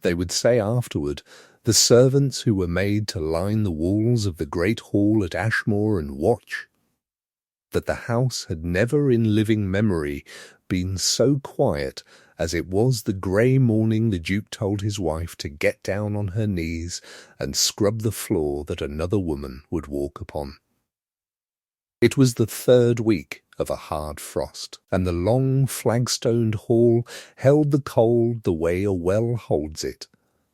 They would say afterward, the servants who were made to line the walls of the great hall at Ashmore and watch, that the house had never in living memory been so quiet as it was the grey morning the Duke told his wife to get down on her knees and scrub the floor that another woman would walk upon. It was the 3rd week of a hard frost, and the long flagstoned hall held the cold the way a well holds it,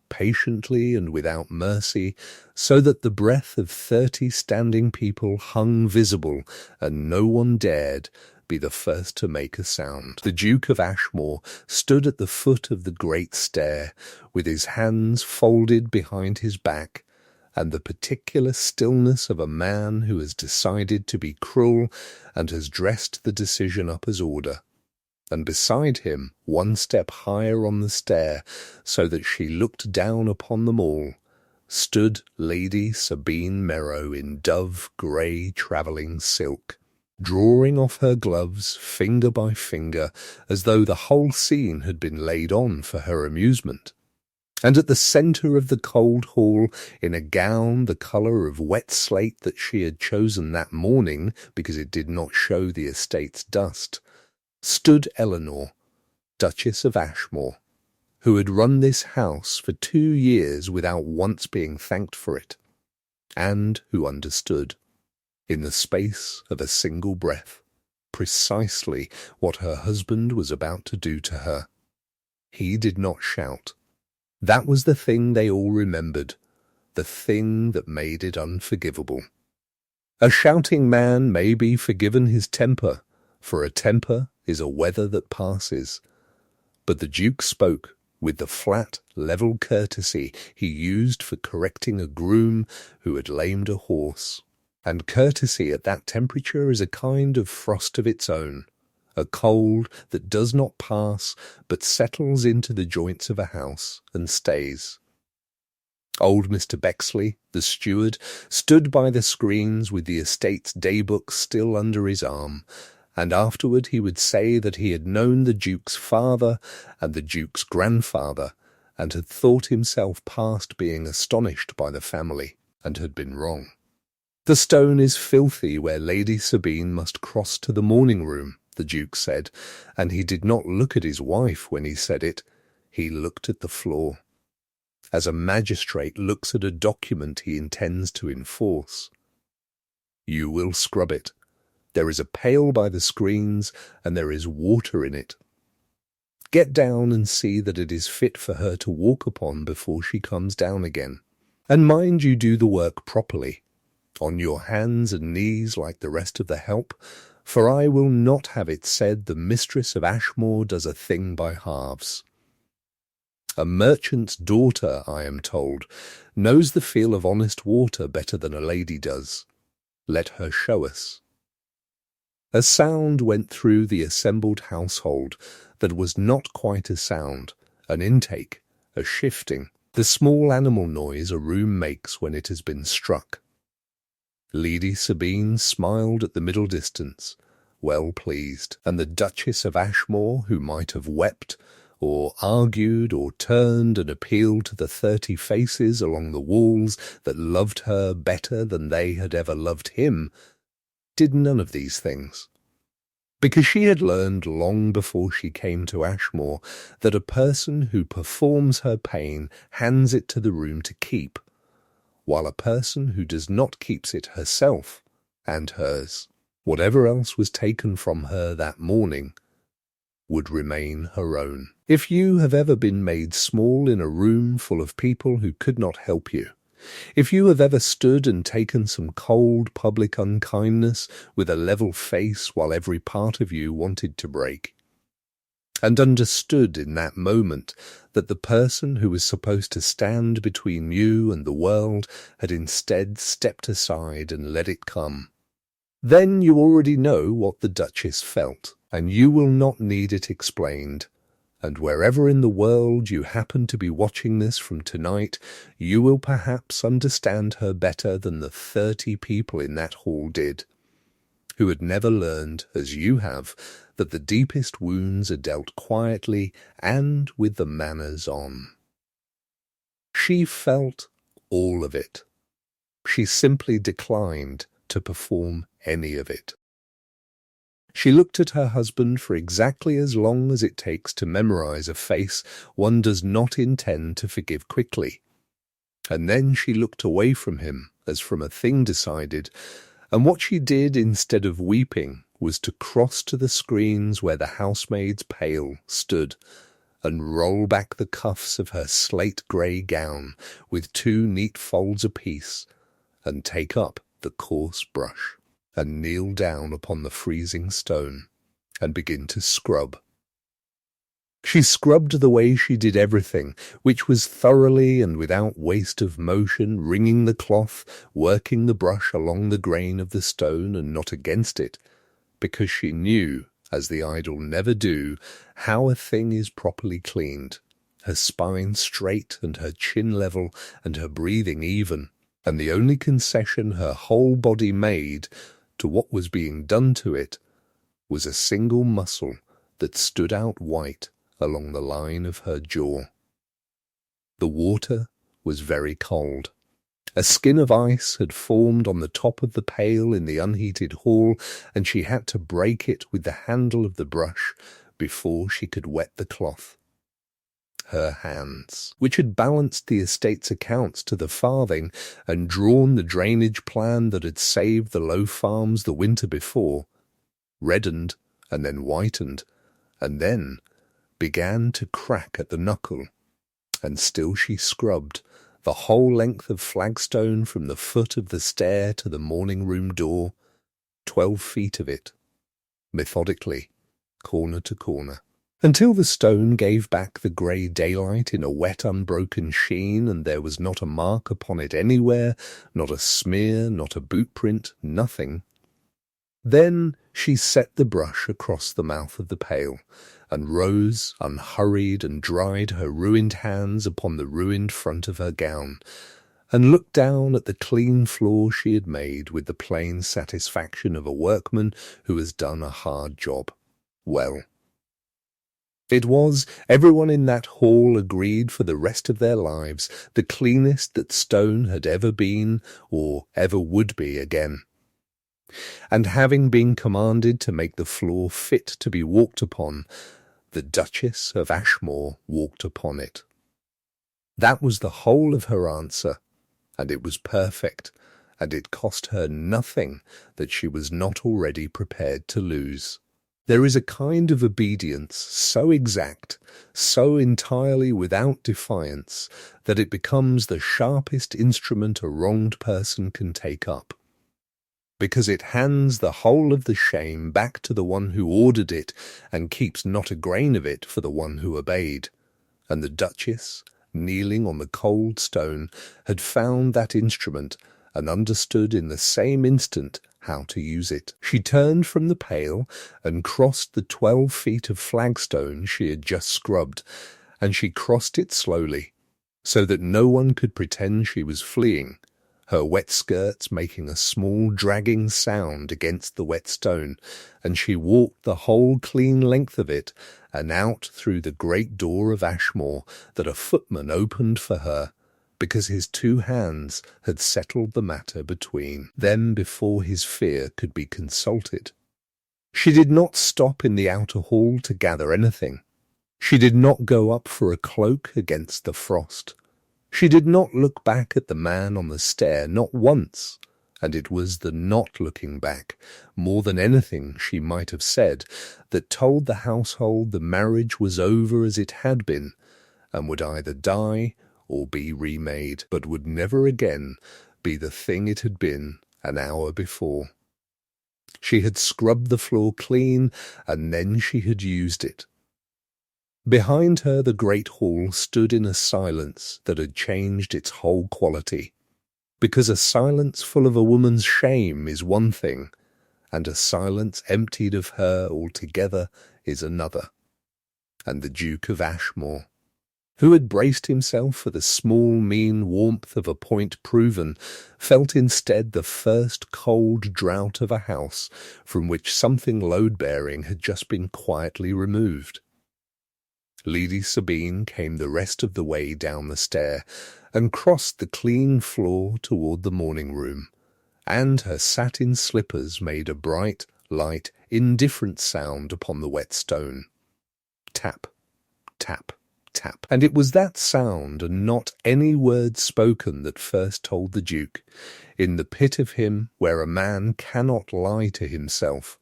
patiently and without mercy, so that the breath of 30 standing people hung visible, and no one dared be the first to make a sound. The Duke of Ashmore stood at the foot of the great stair, with his hands folded behind his back, and the particular stillness of a man who has decided to be cruel and has dressed the decision up as order. And beside him, 1 step higher on the stair, so that she looked down upon them all, stood Lady Sabine Merrow in dove-grey travelling silk, drawing off her gloves finger by finger, as though the whole scene had been laid on for her amusement. And at the centre of the cold hall, in a gown the colour of wet slate that she had chosen that morning because it did not show the estate's dust, stood Eleanor, Duchess of Ashmore, who had run this house for 2 years without once being thanked for it, and who understood, in the space of a single breath, precisely what her husband was about to do to her. He did not shout. That was the thing they all remembered, the thing that made it unforgivable. A shouting man may be forgiven his temper, for a temper is a weather that passes. But the Duke spoke with the flat, level courtesy he used for correcting a groom who had lamed a horse. And courtesy at that temperature is a kind of frost of its own, a cold that does not pass but settles into the joints of a house and stays. Old Mr. Bexley, the steward, stood by the screens with the estate's daybook still under his arm, and afterward he would say that he had known the Duke's father and the Duke's grandfather, and had thought himself past being astonished by the family, and had been wrong. The stone is filthy where Lady Sabine must cross to the morning-room, the Duke said, and he did not look at his wife when he said it. He looked at the floor, as a magistrate looks at a document he intends to enforce. You will scrub it. There is a pail by the screens, and there is water in it. Get down and see that it is fit for her to walk upon before she comes down again. And mind you do the work properly, on your hands and knees like the rest of the help, for I will not have it said the mistress of Ashmore does a thing by halves. A merchant's daughter, I am told, knows the feel of honest water better than a lady does. Let her show us. A sound went through the assembled household that was not quite a sound, an intake, a shifting, the small animal noise a room makes when it has been struck. Lady Sabine smiled at the middle distance, well pleased, and the Duchess of Ashmore, who might have wept, or argued, or turned and appealed to the 30 faces along the walls that loved her better than they had ever loved him, did none of these things, because she had learned long before she came to Ashmore that a person who performs her pain hands it to the room to keep, while a person who does not keeps it herself and hers, whatever else was taken from her that morning, would remain her own. If you have ever been made small in a room full of people who could not help you, if you have ever stood and taken some cold public unkindness with a level face while every part of you wanted to break, and understood in that moment that the person who was supposed to stand between you and the world had instead stepped aside and let it come, then you already know what the Duchess felt, and you will not need it explained. And wherever in the world you happen to be watching this from tonight, you will perhaps understand her better than the 30 people in that hall did, who had never learned, as you have, that the deepest wounds are dealt quietly and with the manners on. She felt all of it. She simply declined to perform any of it. She looked at her husband for exactly as long as it takes to memorize a face one does not intend to forgive quickly. And then she looked away from him as from a thing decided, and what she did instead of weeping was to cross to the screens where the housemaid's pail stood and roll back the cuffs of her slate-grey gown with 2 neat folds apiece, and take up the coarse brush, and kneel down upon the freezing stone, and begin to scrub. She scrubbed the way she did everything, which was thoroughly and without waste of motion, wringing the cloth, working the brush along the grain of the stone and not against it, because she knew, as the idle never do, how a thing is properly cleaned, her spine straight and her chin level and her breathing even, and the only concession her whole body made to what was being done to it was a single muscle that stood out white along the line of her jaw. The water was very cold. A skin of ice had formed on the top of the pail in the unheated hall, and she had to break it with the handle of the brush before she could wet the cloth. Her hands, which had balanced the estate's accounts to the farthing and drawn the drainage plan that had saved the Low Farms the winter before, reddened and then whitened, and then began to crack at the knuckle, and still she scrubbed the whole length of flagstone from the foot of the stair to the morning-room door, 12 feet of it, methodically, corner to corner, until the stone gave back the grey daylight in a wet unbroken sheen, and there was not a mark upon it anywhere, not a smear, not a boot print, nothing. Then she set the brush across the mouth of the pail, and rose, unhurried, and dried her ruined hands upon the ruined front of her gown, and looked down at the clean floor she had made with the plain satisfaction of a workman who has done a hard job well. It was, everyone in that hall agreed for the rest of their lives, the cleanest that stone had ever been or ever would be again. And having been commanded to make the floor fit to be walked upon, the Duchess of Ashmore walked upon it. That was the whole of her answer, and it was perfect, and it cost her nothing that she was not already prepared to lose. There is a kind of obedience so exact, so entirely without defiance, that it becomes the sharpest instrument a wronged person can take up, because it hands the whole of the shame back to the one who ordered it and keeps not a grain of it for the one who obeyed. And the Duchess, kneeling on the cold stone, had found that instrument and understood in the same instant how to use it. She turned from the pail and crossed the 12 feet of flagstone she had just scrubbed, and she crossed it slowly, so that no one could pretend she was fleeing, her wet skirts making a small dragging sound against the wet stone, and she walked the whole clean length of it and out through the great door of Ashmore that a footman opened for her, because his 2 hands had settled the matter between them before his fear could be consulted. She did not stop in the outer hall to gather anything. She did not go up for a cloak against the frost. She did not look back at the man on the stair, not once, and it was the not looking back, more than anything she might have said, that told the household the marriage was over as it had been, and would either die or be remade, but would never again be the thing it had been an hour before. She had scrubbed the floor clean, and then she had used it. Behind her the great hall stood in a silence that had changed its whole quality, because a silence full of a woman's shame is one thing, and a silence emptied of her altogether is another. And the Duke of Ashmore, who had braced himself for the small, mean warmth of a point proven, felt instead the first cold draught of a house from which something load-bearing had just been quietly removed. Lady Sabine came the rest of the way down the stair and crossed the clean floor toward the morning room, and her satin slippers made a bright, light, indifferent sound upon the wet stone. Tap, tap, tap. And it was that sound and not any word spoken that first told the Duke, in the pit of him where a man cannot lie to himself,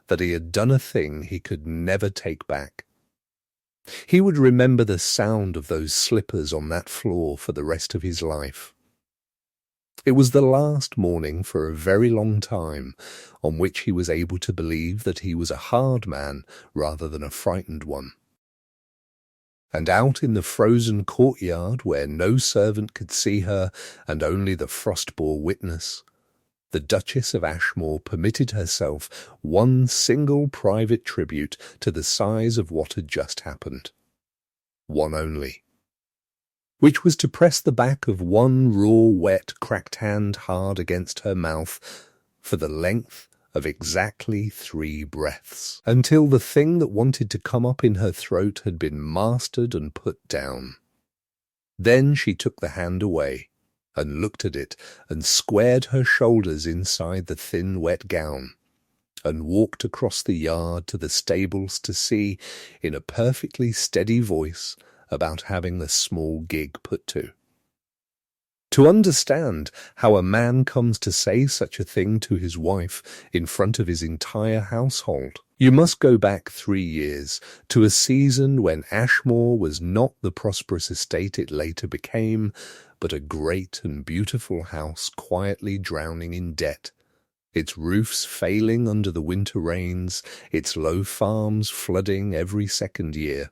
that he had done a thing he could never take back. He would remember the sound of those slippers on that floor for the rest of his life. It was the last morning for a very long time on which he was able to believe that he was a hard man rather than a frightened one. And out in the frozen courtyard where no servant could see her and only the frost bore witness, the Duchess of Ashmore permitted herself one single private tribute to the size of what had just happened. One only. Which was to press the back of one raw, wet, cracked hand hard against her mouth for the length of exactly 3 breaths, until the thing that wanted to come up in her throat had been mastered and put down. Then she took the hand away, and looked at it, and squared her shoulders inside the thin wet gown, and walked across the yard to the stables to see, in a perfectly steady voice, about having the small gig put to. To understand how a man comes to say such a thing to his wife in front of his entire household, you must go back 3 years to a season when Ashmore was not the prosperous estate it later became, but a great and beautiful house quietly drowning in debt, its roofs failing under the winter rains, its low farms flooding every second year,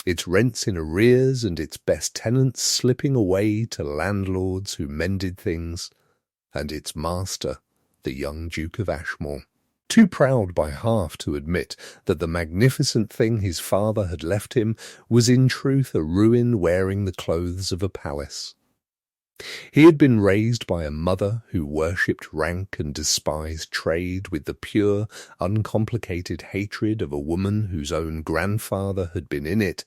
its rents in arrears and its best tenants slipping away to landlords who mended things, and its master, the young Duke of Ashmore, too proud by half to admit that the magnificent thing his father had left him was in truth a ruin wearing the clothes of a palace. He had been raised by a mother who worshipped rank and despised trade with the pure, uncomplicated hatred of a woman whose own grandfather had been in it,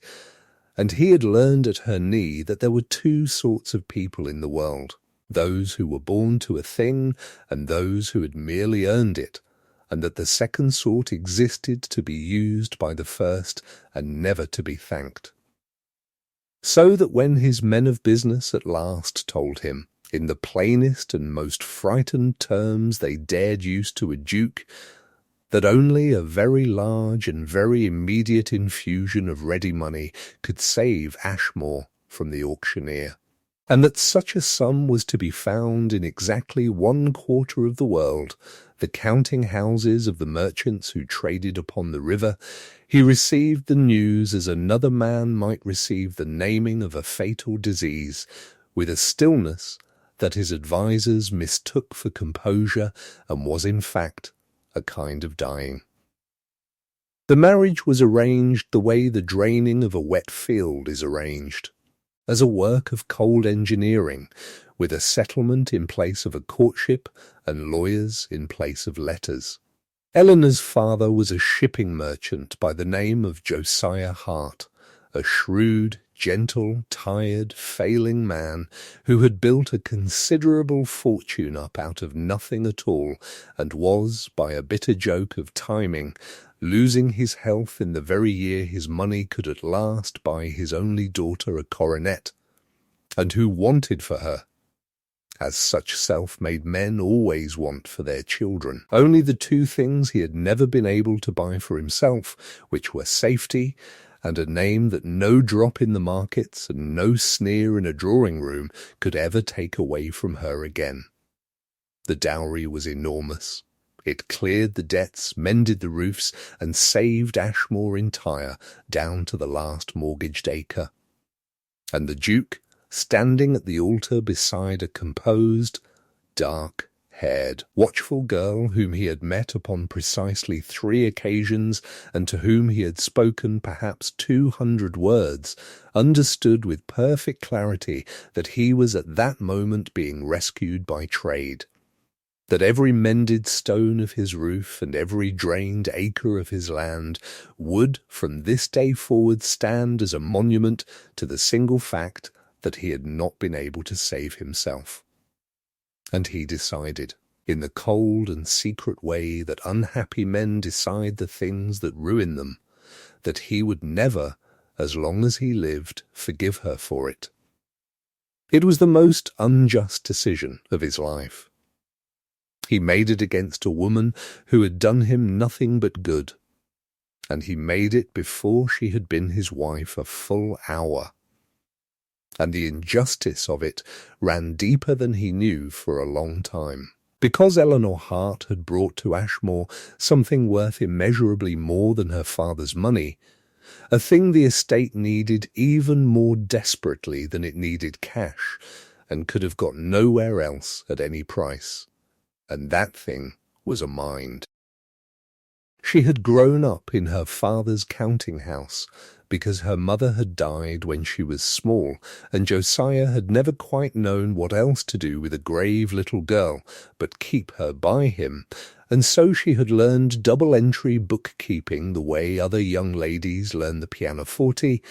and he had learned at her knee that there were 2 sorts of people in the world, those who were born to a thing and those who had merely earned it, and that the second sort existed to be used by the first and never to be thanked. So that when his men of business at last told him, in the plainest and most frightened terms they dared use to a duke, that only a very large and very immediate infusion of ready money could save Ashmore from the auctioneer, and that such a sum was to be found in exactly 1/4 of the world, the counting houses of the merchants who traded upon the river, he received the news as another man might receive the naming of a fatal disease, with a stillness that his advisers mistook for composure and was in fact a kind of dying. The marriage was arranged the way the draining of a wet field is arranged, as a work of cold engineering, with a settlement in place of a courtship and lawyers in place of letters. Eleanor's father was a shipping merchant by the name of Josiah Hart, a shrewd, gentle, tired, failing man who had built a considerable fortune up out of nothing at all, and was, by a bitter joke of timing, losing his health in the very year his money could at last buy his only daughter a coronet, and who wanted for her, as such self-made men always want for their children, only the 2 things he had never been able to buy for himself, which were safety and a name that no drop in the markets and no sneer in a drawing-room could ever take away from her again. The dowry was enormous. It cleared the debts, mended the roofs, and saved Ashmore entire, down to the last mortgaged acre. And the Duke, standing at the altar beside a composed, dark-haired, watchful girl whom he had met upon precisely 3 occasions and to whom he had spoken perhaps 200 words, understood with perfect clarity that he was at that moment being rescued by trade, that every mended stone of his roof and every drained acre of his land would from this day forward stand as a monument to the single fact that he had not been able to save himself. And he decided, in the cold and secret way that unhappy men decide the things that ruin them, that he would never, as long as he lived, forgive her for it. It was the most unjust decision of his life. He made it against a woman who had done him nothing but good, and he made it before she had been his wife a full hour. And the injustice of it ran deeper than he knew for a long time. Because Eleanor Hart had brought to Ashmore something worth immeasurably more than her father's money, a thing the estate needed even more desperately than it needed cash, and could have got nowhere else at any price. And that thing was a mind. She had grown up in her father's counting house because her mother had died when she was small, and Josiah had never quite known what else to do with a grave little girl but keep her by him, and so she had learned double-entry bookkeeping the way other young ladies learn the pianoforte,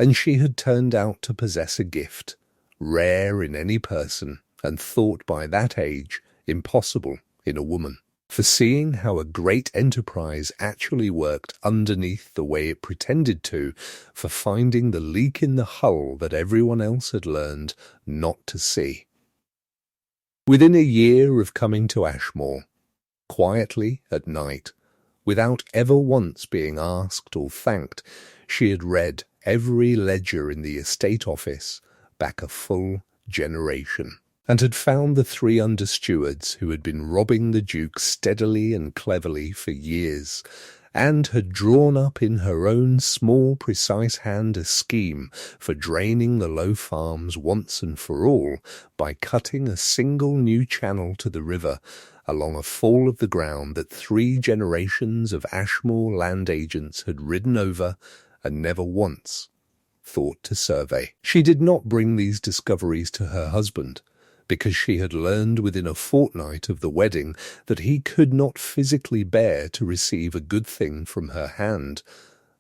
and she had turned out to possess a gift, rare in any person, and thought by that age impossible in a woman, for seeing how a great enterprise actually worked underneath the way it pretended to, for finding the leak in the hull that everyone else had learned not to see. Within a year of coming to Ashmore, quietly at night, without ever once being asked or thanked, she had read every ledger in the estate office back a full generation, and had found the 3 under-stewards who had been robbing the Duke steadily and cleverly for years, and had drawn up in her own small, precise hand a scheme for draining the low farms once and for all by cutting a single new channel to the river along a fall of the ground that 3 generations of Ashmore land agents had ridden over and never once thought to survey. She did not bring these discoveries to her husband, because she had learned within a fortnight of the wedding that he could not physically bear to receive a good thing from her hand,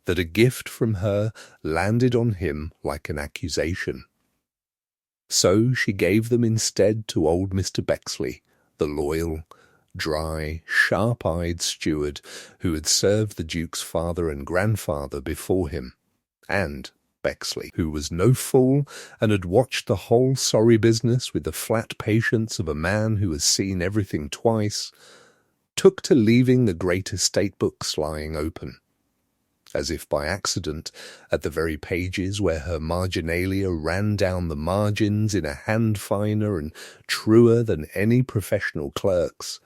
that a gift from her landed on him like an accusation. So she gave them instead to old Mr. Bexley, the loyal, dry, sharp-eyed steward who had served the Duke's father and grandfather before him, and Bexley, who was no fool and had watched the whole sorry business with the flat patience of a man who has seen everything twice, took to leaving the great estate books lying open, as if by accident, at the very pages where her marginalia ran down the margins in a hand finer and truer than any professional clerk's,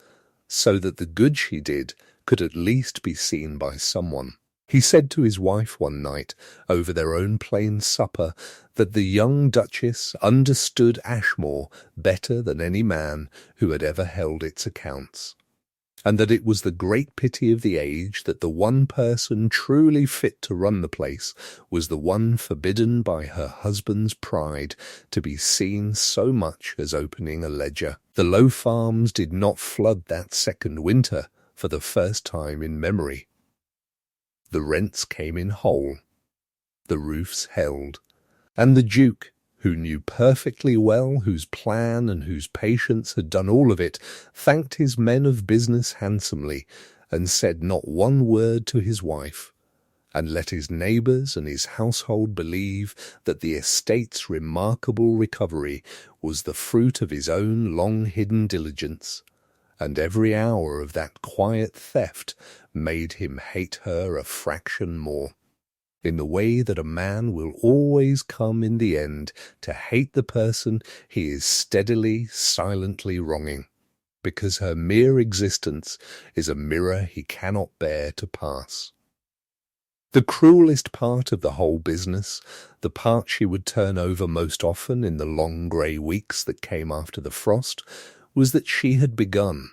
so that the good she did could at least be seen by someone. He said to his wife one night, over their own plain supper, that the young Duchess understood Ashmore better than any man who had ever held its accounts, and that it was the great pity of the age that the one person truly fit to run the place was the one forbidden by her husband's pride to be seen so much as opening a ledger. The low farms did not flood that second winter for the first time in memory. The rents came in whole, the roofs held, and the Duke, who knew perfectly well whose plan and whose patience had done all of it, thanked his men of business handsomely, and said not one word to his wife, and let his neighbours and his household believe that the estate's remarkable recovery was the fruit of his own long-hidden diligence, and every hour of that quiet theft made him hate her a fraction more, in the way that a man will always come in the end to hate the person he is steadily, silently wronging, because her mere existence is a mirror he cannot bear to pass. The cruelest part of the whole business, the part she would turn over most often in the long grey weeks that came after the frost, was that she had begun,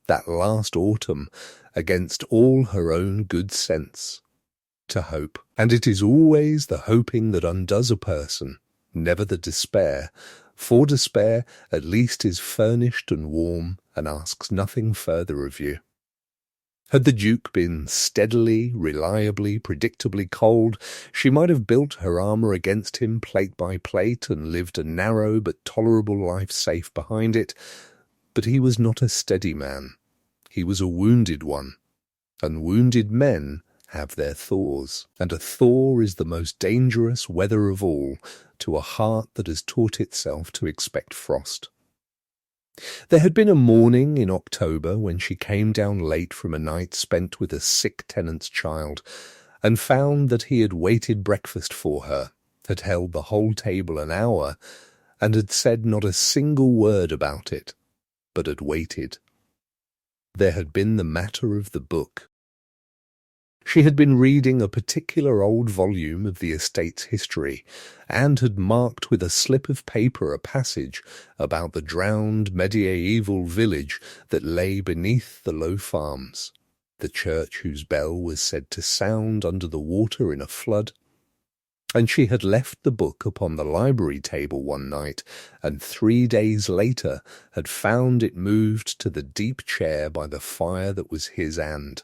that last autumn, against all her own good sense, to hope. And it is always the hoping that undoes a person, never the despair, for despair at least is furnished and warm and asks nothing further of you. Had the Duke been steadily, reliably, predictably cold, she might have built her armour against him plate by plate and lived a narrow but tolerable life safe behind it. But he was not a steady man. He was a wounded one, and wounded men have their thaws, and a thaw is the most dangerous weather of all to a heart that has taught itself to expect frost. There had been a morning in October when she came down late from a night spent with a sick tenant's child, and found that he had waited breakfast for her, had held the whole table an hour, and had said not a single word about it, but had waited. There had been the matter of the book. She had been reading a particular old volume of the estate's history, and had marked with a slip of paper a passage about the drowned mediaeval village that lay beneath the low farms, the church whose bell was said to sound under the water in a flood. And she had left the book upon the library table one night, and 3 days later had found it moved to the deep chair by the fire that was his hand.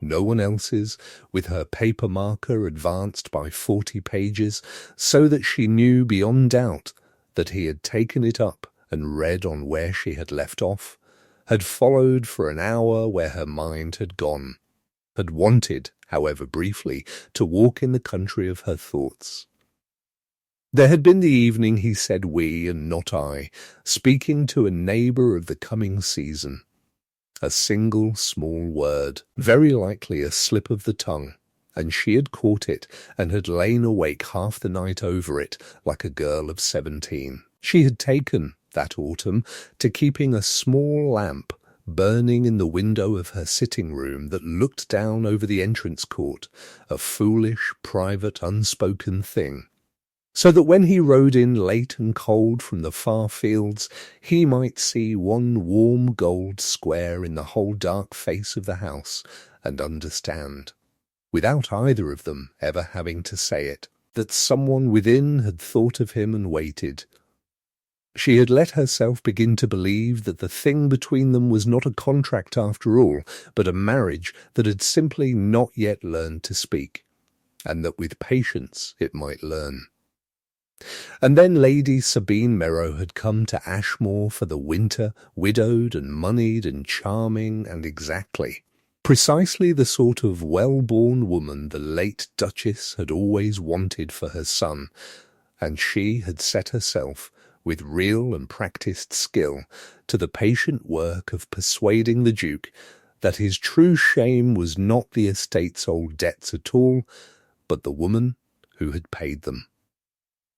No one else's, with her paper marker advanced by 40 pages, so that she knew beyond doubt that he had taken it up and read on where she had left off, had followed for an hour where her mind had gone, had wanted, however briefly, to walk in the country of her thoughts. There had been the evening he said we and not I, speaking to a neighbour of the coming season. A single small word, very likely a slip of the tongue, and she had caught it and had lain awake half the night over it like a girl of 17. She had taken, that autumn, to keeping a small lamp burning in the window of her sitting-room that looked down over the entrance court, a foolish, private, unspoken thing, so that when he rode in late and cold from the far fields, he might see one warm gold square in the whole dark face of the house, and understand, without either of them ever having to say it, that someone within had thought of him and waited. She had let herself begin to believe that the thing between them was not a contract after all, but a marriage that had simply not yet learned to speak, and that with patience it might learn. And then Lady Sabine Merrow had come to Ashmore for the winter, widowed and moneyed and charming and exactly, precisely the sort of well-born woman the late Duchess had always wanted for her son, and she had set herself, with real and practised skill, to the patient work of persuading the Duke that his true shame was not the estate's old debts at all, but the woman who had paid them.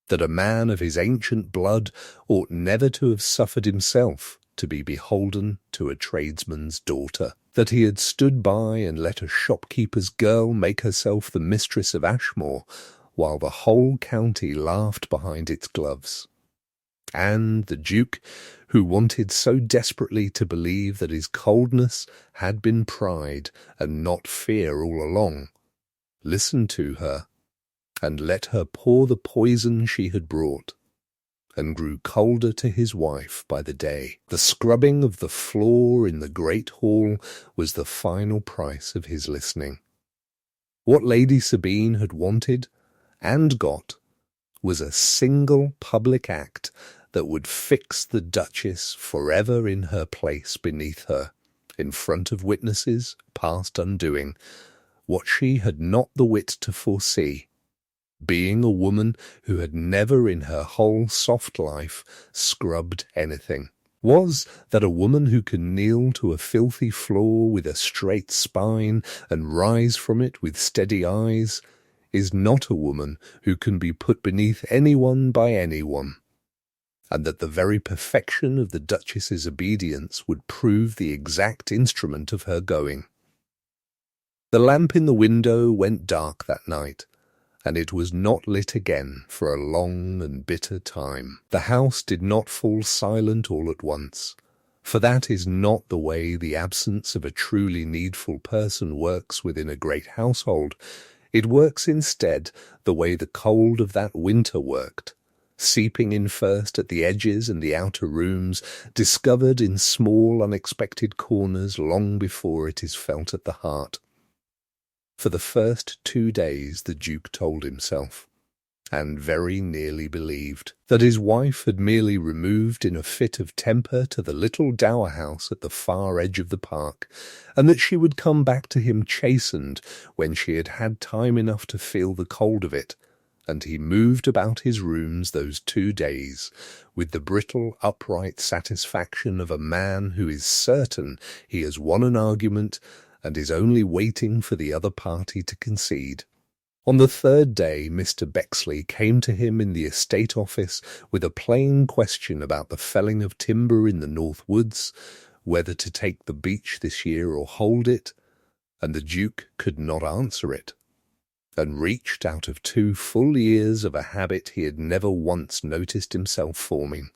That a man of his ancient blood ought never to have suffered himself to be beholden to a tradesman's daughter. That he had stood by and let a shopkeeper's girl make herself the mistress of Ashmore, while the whole county laughed behind its gloves. And the Duke, who wanted so desperately to believe that his coldness had been pride and not fear all along, listened to her, and let her pour the poison she had brought, and grew colder to his wife by the day. The scrubbing of the floor in the great hall was the final price of his listening. What Lady Sabine had wanted, and got, was a single public act that would fix the Duchess forever in her place beneath her, in front of witnesses, past undoing, what she had not the wit to foresee, being a woman who had never in her whole soft life scrubbed anything, was that a woman who can kneel to a filthy floor with a straight spine and rise from it with steady eyes is not a woman who can be put beneath anyone by anyone, and that the very perfection of the Duchess's obedience would prove the exact instrument of her going. The lamp in the window went dark that night, and it was not lit again for a long and bitter time. The house did not fall silent all at once, for that is not the way the absence of a truly needful person works within a great household. It works instead the way the cold of that winter worked, seeping in first at the edges and the outer rooms, discovered in small unexpected corners long before it is felt at the heart. For the first 2 days, the Duke told himself, and very nearly believed, that his wife had merely removed in a fit of temper to the little dower house at the far edge of the park, and that she would come back to him chastened when she had had time enough to feel the cold of it. And he moved about his rooms those 2 days with the brittle, upright satisfaction of a man who is certain he has won an argument and is only waiting for the other party to concede. On the 3rd day, Mr. Bexley came to him in the estate office with a plain question about the felling of timber in the North Woods, whether to take the beech this year or hold it, and the Duke could not answer it, and reached out of 2 full years of a habit he had never once noticed himself forming,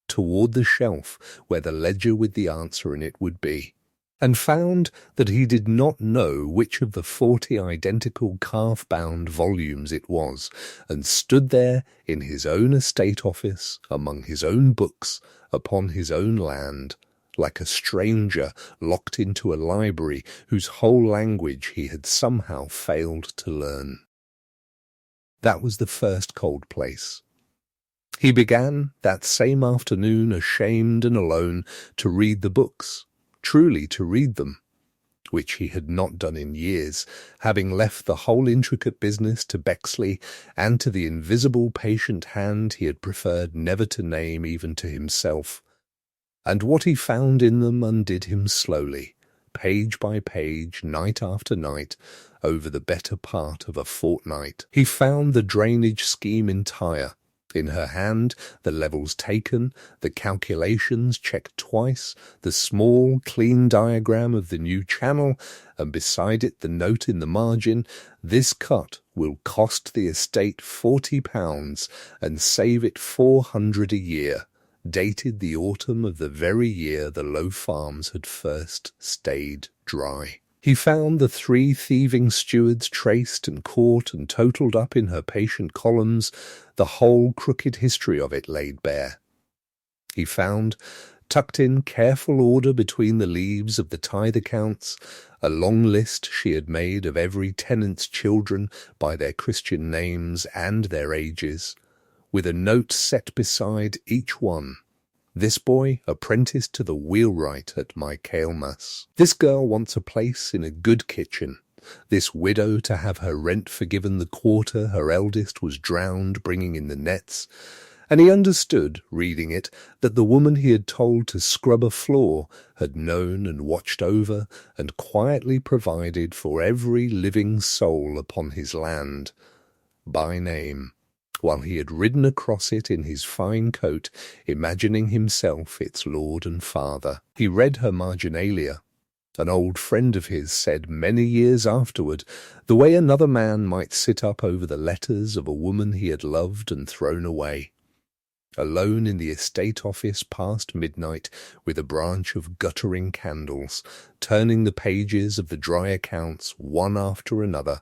toward the shelf where the ledger with the answer in it would be, and found that he did not know which of the 40 identical calf-bound volumes it was, and stood there in his own estate office, among his own books, upon his own land, like a stranger locked into a library whose whole language he had somehow failed to learn. That was the first cold place. He began that same afternoon, ashamed and alone, to read the books, truly to read them, which he had not done in years, having left the whole intricate business to Bexley and to the invisible patient hand he had preferred never to name even to himself. And what he found in them undid him slowly, page by page, night after night, over the better part of a fortnight. He found the drainage scheme entire, in her hand, the levels taken, the calculations checked twice, the small, clean diagram of the new channel, and beside it the note in the margin, "This cut will cost the estate £40 and save it 400 a year," dated the autumn of the very year the Low Farms had first stayed dry. He found the 3 thieving stewards traced and caught and totalled up in her patient columns, the whole crooked history of it laid bare. He found, tucked in careful order between the leaves of the tithe accounts, a long list she had made of every tenant's children by their Christian names and their ages, with a note set beside each one. "This boy apprenticed to the wheelwright at Michaelmas. This girl wants a place in a good kitchen. This widow to have her rent forgiven the quarter her eldest was drowned bringing in the nets." And he understood, reading it, that the woman he had told to scrub a floor had known and watched over and quietly provided for every living soul upon his land, by name, while he had ridden across it in his fine coat, imagining himself its lord and father. He read her marginalia. An old friend of his said many years afterward, the way another man might sit up over the letters of a woman he had loved and thrown away. Alone in the estate office past midnight, with a branch of guttering candles, turning the pages of the dry accounts one after another,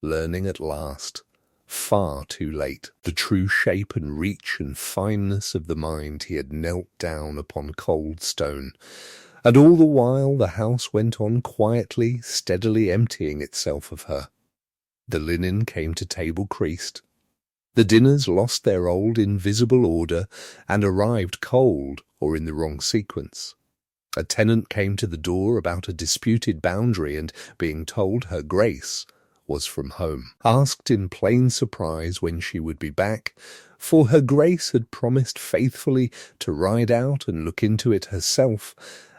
learning at last, far too late, the true shape and reach and fineness of the mind he had knelt down upon cold stone. And all the while the house went on quietly, steadily emptying itself of her. The linen came to table creased. The dinners lost their old invisible order and arrived cold or in the wrong sequence. A tenant came to the door about a disputed boundary and, being told her Grace was from home, asked in plain surprise when she would be back, for her Grace had promised faithfully to ride out and look into it herself,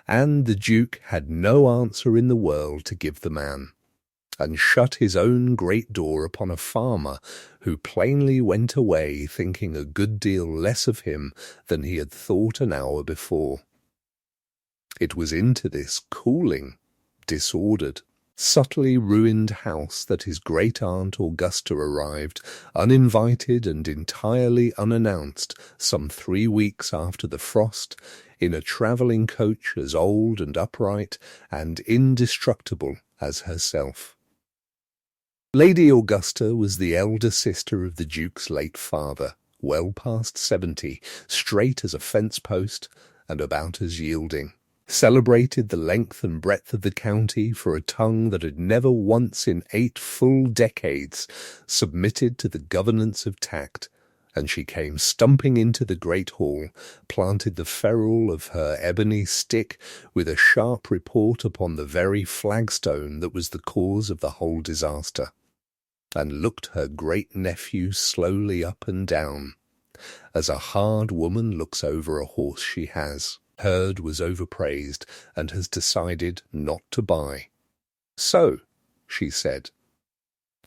and the Duke had no answer in the world to give the man, and shut his own great door upon a farmer who plainly went away thinking a good deal less of him than he had thought an hour before. It was into this cooling, disordered, subtly ruined house that his great-aunt Augusta arrived, uninvited and entirely unannounced, some 3 weeks after the frost, in a travelling coach as old and upright and indestructible as herself. Lady Augusta was the elder sister of the Duke's late father, well past 70, straight as a fence post, and about as yielding. Celebrated the length and breadth of the county for a tongue that had never once in 8 full decades submitted to the governance of tact, and she came stumping into the great hall, planted the ferrule of her ebony stick with a sharp report upon the very flagstone that was the cause of the whole disaster, and looked her great nephew slowly up and down, as a hard woman looks over a horse she has heard was overpraised and has decided not to buy. "So," she said,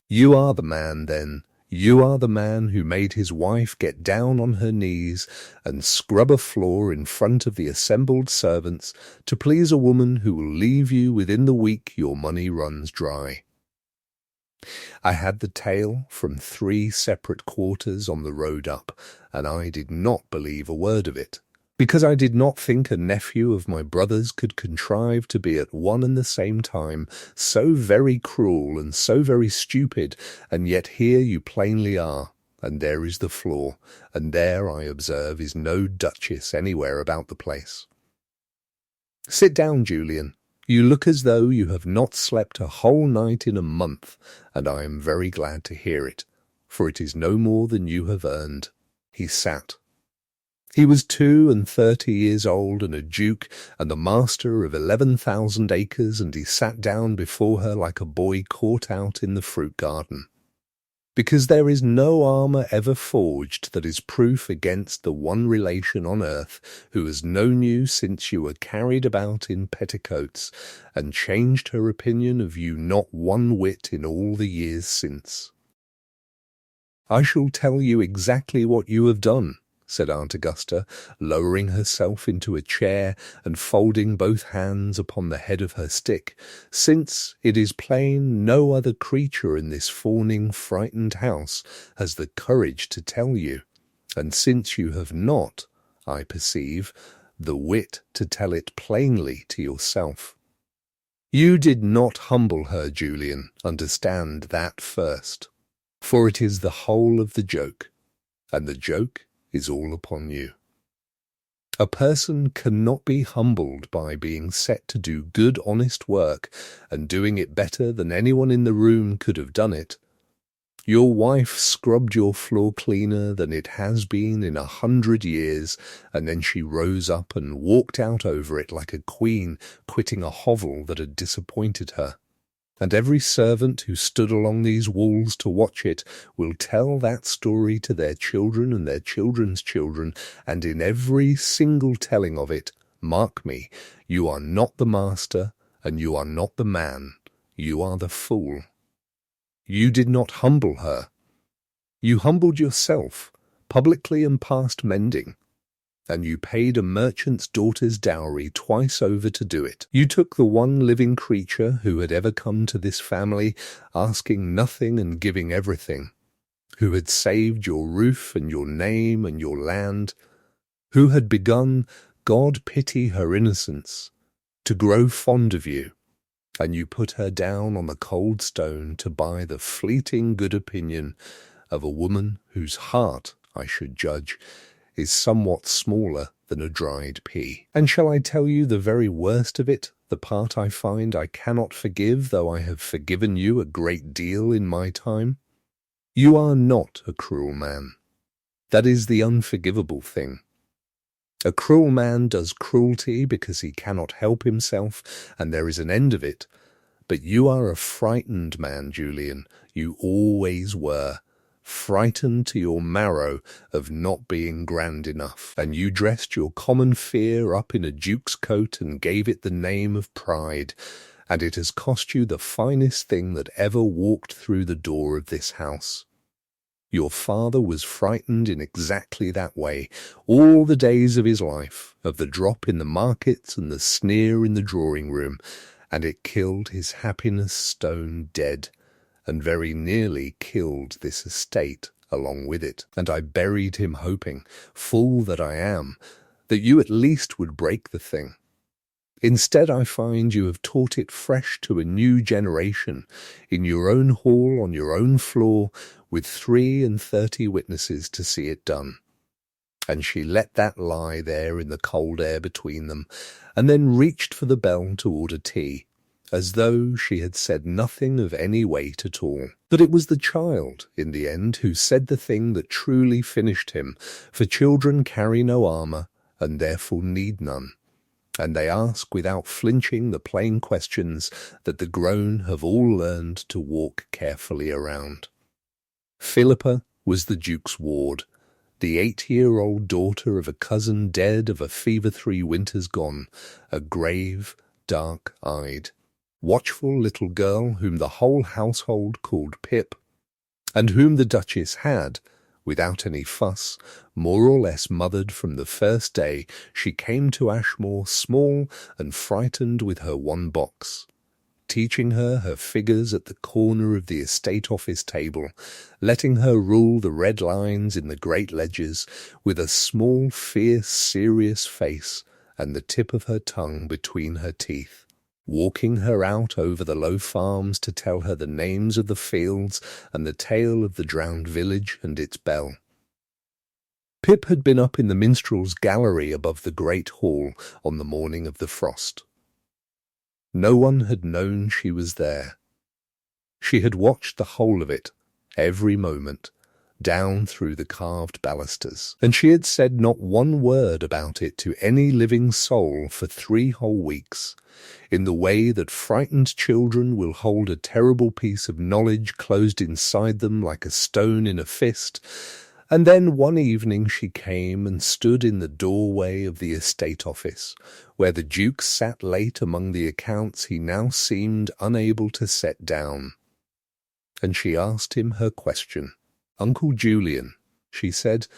"you are the man, then. You are the man who made his wife get down on her knees and scrub a floor in front of the assembled servants to please a woman who will leave you within the week your money runs dry." I had the tale from 3 separate quarters on the road up, and I did not believe a word of it, because I did not think a nephew of my brother's could contrive to be at one and the same time so very cruel and so very stupid, and yet here you plainly are, and there is the flaw, and there, I observe, is no duchess anywhere about the place. Sit down, Julian. You look as though you have not slept a whole night in a month, and I am very glad to hear it, for it is no more than you have earned. He sat. He was 32 years old and a duke and the master of 11,000 acres, and he sat down before her like a boy caught out in the fruit garden. Because there is no armour ever forged that is proof against the one relation on earth who has known you since you were carried about in petticoats, and changed her opinion of you not one whit in all the years since. "I shall tell you exactly what you have done," said Aunt Augusta, lowering herself into a chair and folding both hands upon the head of her stick, "since it is plain no other creature in this fawning, frightened house has the courage to tell you, and since you have not, I perceive, the wit to tell it plainly to yourself. You did not humble her, Julian, understand that first, for it is the whole of the joke, and the joke is all upon you. A person cannot be humbled by being set to do good honest work and doing it better than anyone in the room could have done it. Your wife scrubbed your floor cleaner than it has been in 100 years, and then she rose up and walked out over it like a queen quitting a hovel that had disappointed her. And every servant who stood along these walls to watch it will tell that story to their children and their children's children, and in every single telling of it, mark me, you are not the master, and you are not the man, you are the fool. You did not humble her. You humbled yourself, publicly and past mending, and you paid a merchant's daughter's dowry twice over to do it. You took the one living creature who had ever come to this family, asking nothing and giving everything, who had saved your roof and your name and your land, who had begun, God pity her innocence, to grow fond of you, and you put her down on the cold stone to buy the fleeting good opinion of a woman whose heart, I should judge, is somewhat smaller than a dried pea. And shall I tell you the very worst of it, the part I find I cannot forgive, though I have forgiven you a great deal in my time? You are not a cruel man. That is the unforgivable thing. A cruel man does cruelty because he cannot help himself, and there is an end of it. But you are a frightened man, Julian. You always were. Frightened to your marrow of not being grand enough, and you dressed your common fear up in a duke's coat and gave it the name of pride, and it has cost you the finest thing that ever walked through the door of this house. Your father was frightened in exactly that way all the days of his life, of the drop in the markets and the sneer in the drawing-room, and it killed his happiness stone dead, and very nearly killed this estate along with it. And I buried him hoping, fool that I am, that you at least would break the thing. Instead, I find you have taught it fresh to a new generation, in your own hall, on your own floor, with 33 witnesses to see it done. And she let that lie there in the cold air between them, and then reached for the bell to order tea, as though she had said nothing of any weight at all. That it was the child, in the end, who said the thing that truly finished him, for children carry no armour, and therefore need none. And they ask without flinching the plain questions that the grown have all learned to walk carefully around. Philippa was the Duke's ward, the 8-year-old daughter of a cousin dead of a fever 3 winters gone, a grave, dark-eyed, watchful little girl whom the whole household called Pip, and whom the Duchess had, without any fuss, more or less mothered from the first day she came to Ashmore, small and frightened with her one box, teaching her figures at the corner of the estate office table, letting her rule the red lines in the great ledgers, with a small, fierce, serious face and the tip of her tongue between her teeth, walking her out over the low farms to tell her the names of the fields and the tale of the drowned village and its bell. Pip had been up in the minstrel's gallery above the great hall on the morning of the frost. No one had known she was there. She had watched the whole of it, every moment, down through the carved balusters, and she had said not one word about it to any living soul for 3 whole weeks, in the way that frightened children will hold a terrible piece of knowledge closed inside them like a stone in a fist. And then one evening she came and stood in the doorway of the estate office, where the Duke sat late among the accounts he now seemed unable to set down. And she asked him her question. "Uncle Julian," she said,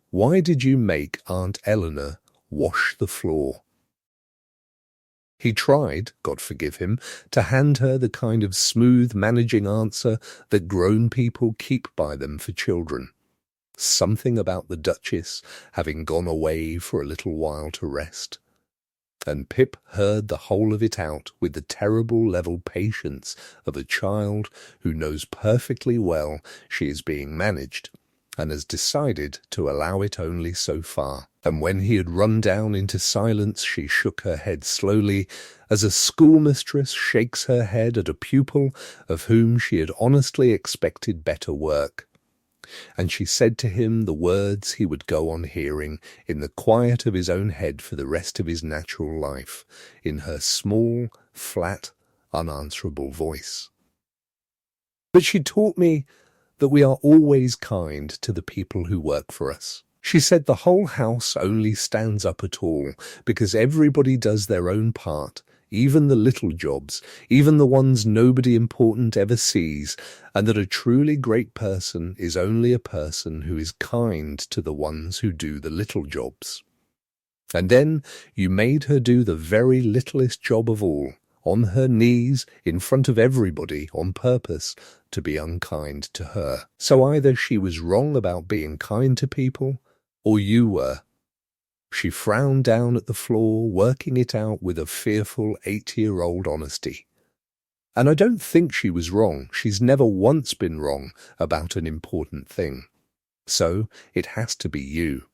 "why did you make Aunt Eleanor wash the floor?" He tried, God forgive him, to hand her the kind of smooth managing answer that grown people keep by them for children. Something about the Duchess having gone away for a little while to rest. And Pip heard the whole of it out with the terrible level patience of a child who knows perfectly well she is being managed, and has decided to allow it only so far. And when he had run down into silence, she shook her head slowly, as a schoolmistress shakes her head at a pupil of whom she had honestly expected better work. And she said to him the words he would go on hearing in the quiet of his own head for the rest of his natural life, in her small, flat, unanswerable voice. But she taught me that we are always kind to the people who work for us. She said the whole house only stands up at all because everybody does their own part, even the little jobs, even the ones nobody important ever sees, and that a truly great person is only a person who is kind to the ones who do the little jobs. And then you made her do the very littlest job of all, on her knees, in front of everybody, on purpose, to be unkind to her. So either she was wrong about being kind to people, or you were. She frowned down at the floor, working it out with a fearful 8-year-old honesty. And I don't think she was wrong. She's never once been wrong about an important thing. So it has to be you.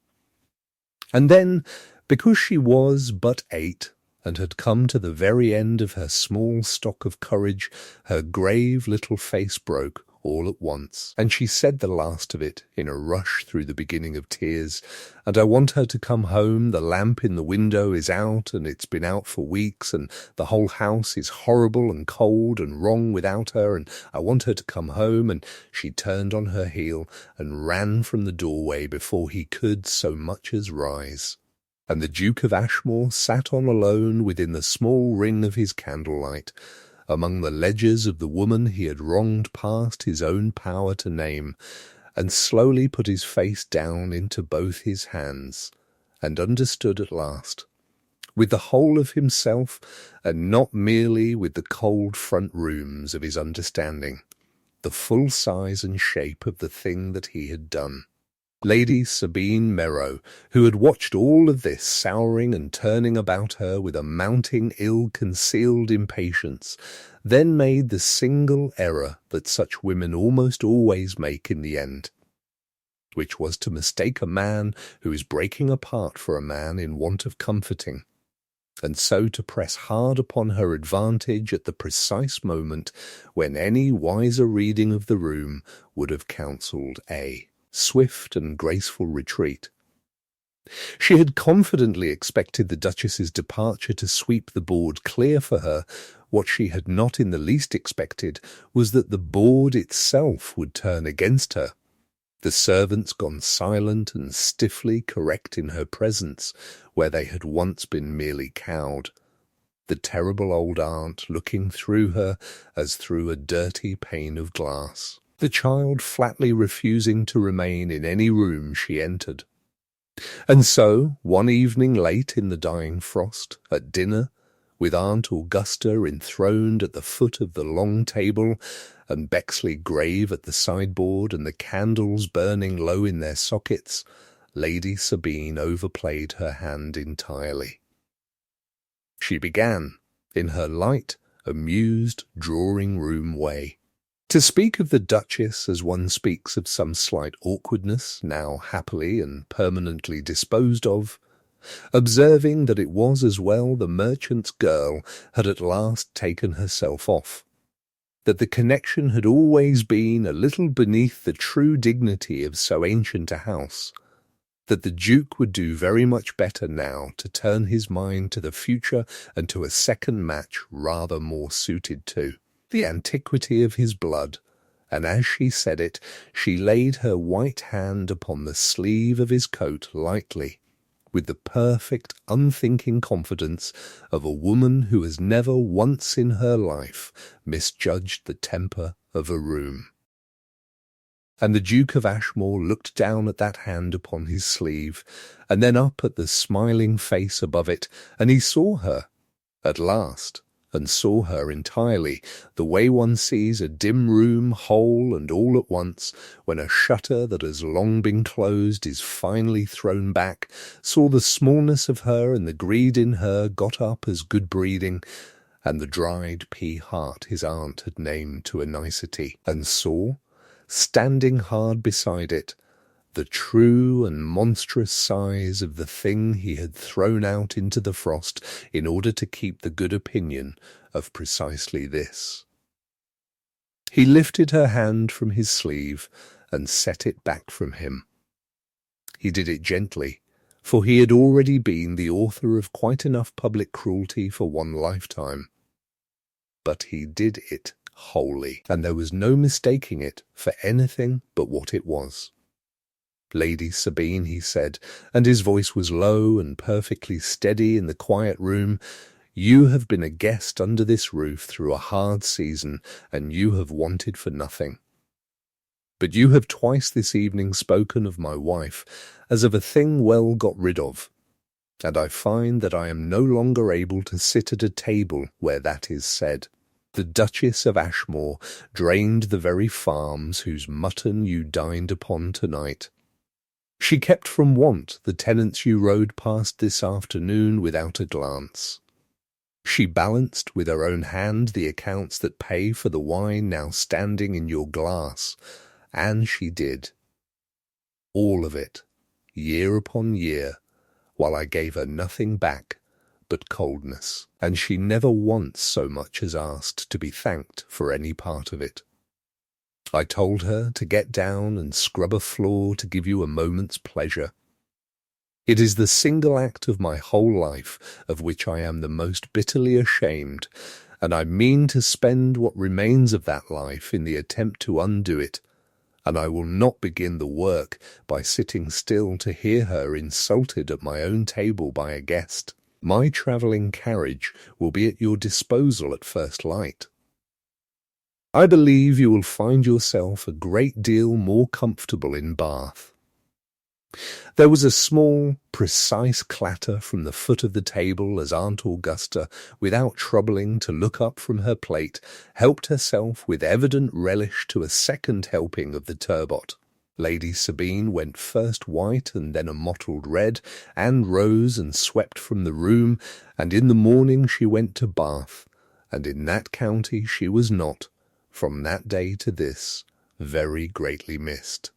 And then, because she was but 8, and had come to the very end of her small stock of courage, her grave little face broke all at once, and she said the last of it in a rush through the beginning of tears. "And I want her to come home. The lamp in the window is out, and it's been out for weeks, and the whole house is horrible and cold and wrong without her, and I want her to come home." And she turned on her heel and ran from the doorway before he could so much as rise. And the Duke of Ashmore sat on alone within the small ring of his candlelight, among the ledgers of the woman he had wronged past his own power to name, and slowly put his face down into both his hands, and understood at last, with the whole of himself, and not merely with the cold front rooms of his understanding, the full size and shape of the thing that he had done. Lady Sabine Merrow, who had watched all of this souring and turning about her with a mounting ill-concealed impatience, then made the single error that such women almost always make in the end, which was to mistake a man who is breaking apart for a man in want of comforting, and so to press hard upon her advantage at the precise moment when any wiser reading of the room would have counselled a swift and graceful retreat. She had confidently expected the Duchess's departure to sweep the board clear for her. What she had not in the least expected was that the board itself would turn against her, the servants gone silent and stiffly correct in her presence, where they had once been merely cowed, the terrible old aunt looking through her as through a dirty pane of glass, the child flatly refusing to remain in any room she entered. And so, one evening late in the dying frost, at dinner, with Aunt Augusta enthroned at the foot of the long table, and Bexley grave at the sideboard, and the candles burning low in their sockets, Lady Sabine overplayed her hand entirely. She began, in her light, amused, drawing-room way, to speak of the Duchess as one speaks of some slight awkwardness now happily and permanently disposed of, observing that it was as well the merchant's girl had at last taken herself off, that the connection had always been a little beneath the true dignity of so ancient a house, that the Duke would do very much better now to turn his mind to the future and to a second match rather more suited to the antiquity of his blood, and as she said it, she laid her white hand upon the sleeve of his coat lightly, with the perfect, unthinking confidence of a woman who has never once in her life misjudged the temper of a room. And the Duke of Ashmore looked down at that hand upon his sleeve, and then up at the smiling face above it, and he saw her, at last, and saw her entirely, the way one sees a dim room whole and all at once, when a shutter that has long been closed is finally thrown back, saw the smallness of her and the greed in her got up as good breeding, and the dried pea heart his aunt had named to a nicety, and saw, standing hard beside it, the true and monstrous size of the thing he had thrown out into the frost in order to keep the good opinion of precisely this. He lifted her hand from his sleeve and set it back from him. He did it gently, for he had already been the author of quite enough public cruelty for one lifetime. But he did it wholly, and there was no mistaking it for anything but what it was. Lady Sabine, he said, and his voice was low and perfectly steady in the quiet room, you have been a guest under this roof through a hard season, and you have wanted for nothing. But you have twice this evening spoken of my wife as of a thing well got rid of, and I find that I am no longer able to sit at a table where that is said. The Duchess of Ashmore drained the very farms whose mutton you dined upon tonight. She kept from want the tenants you rode past this afternoon without a glance. She balanced with her own hand the accounts that pay for the wine now standing in your glass, and she did. All of it, year upon year, while I gave her nothing back but coldness, and she never once so much as asked to be thanked for any part of it. I told her to get down and scrub a floor to give you a moment's pleasure. It is the single act of my whole life of which I am the most bitterly ashamed, and I mean to spend what remains of that life in the attempt to undo it, and I will not begin the work by sitting still to hear her insulted at my own table by a guest. My travelling carriage will be at your disposal at first light. I believe you will find yourself a great deal more comfortable in Bath. There was a small, precise clatter from the foot of the table as Aunt Augusta, without troubling to look up from her plate, helped herself with evident relish to a second helping of the turbot. Lady Sabine went first white and then a mottled red, and rose and swept from the room, and in the morning she went to Bath, and in that county she was not, from that day to this, very greatly missed.